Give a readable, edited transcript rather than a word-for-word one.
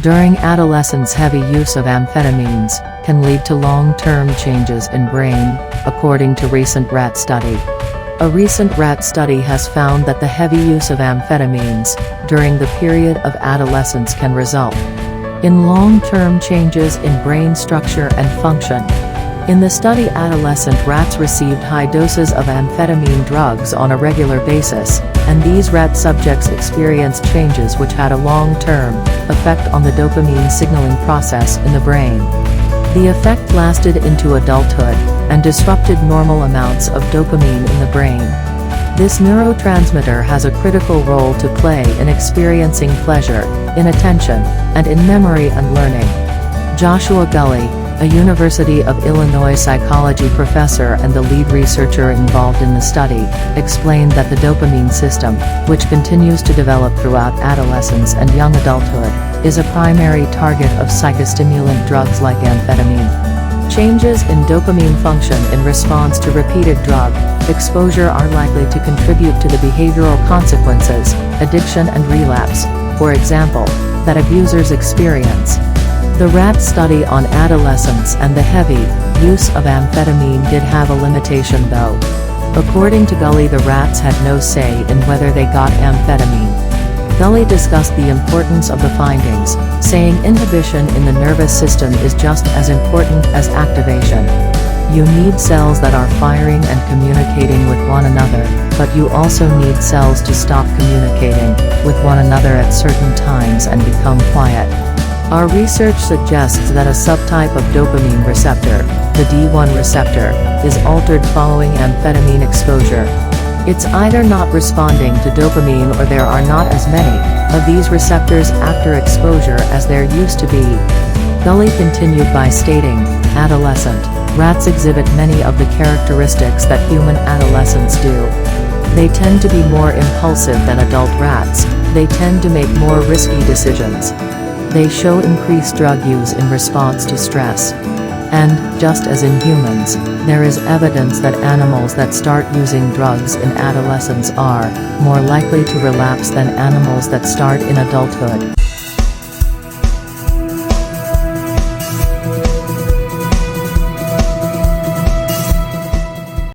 During adolescence, heavy use of amphetamines can lead to long-term changes in brain, according to recent rat study. A recent rat study has found that the heavy use of amphetamines during the period of adolescence can result in long-term changes in brain structure and function. In the study, adolescent rats received high doses of amphetamine drugs on a regular basis, and these rat subjects experienced changes which had a long-term effect on the dopamine signaling process in the brain. The effect lasted into adulthood, and disrupted normal amounts of dopamine in the brain. This neurotransmitter has a critical role to play in experiencing pleasure, in attention, and in memory and learning. Joshua Gulley, a University of Illinois psychology professor and the lead researcher involved in the study, explained that the dopamine system, which continues to develop throughout adolescence and young adulthood, is a primary target of psychostimulant drugs like amphetamine. Changes in dopamine function in response to repeated drug exposure are likely to contribute to the behavioral consequences, addiction and relapse, for example, that abusers experience. The rat study on adolescence and the heavy use of amphetamine did have a limitation though. According to Gulley, the rats had no say in whether they got amphetamine. Gulley discussed the importance of the findings, saying inhibition in the nervous system is just as important as activation. You need cells that are firing and communicating with one another, but you also need cells to stop communicating with one another at certain times and become quiet. Our research suggests that a subtype of dopamine receptor, the D1 receptor, is altered following amphetamine exposure. It's either not responding to dopamine or there are not as many of these receptors after exposure as there used to be. Gulley continued by stating, adolescent rats exhibit many of the characteristics that human adolescents do. They tend to be more impulsive than adult rats, they tend to make more risky decisions. They show increased drug use in response to stress. And, just as in humans, there is evidence that animals that start using drugs in adolescence are more likely to relapse than animals that start in adulthood.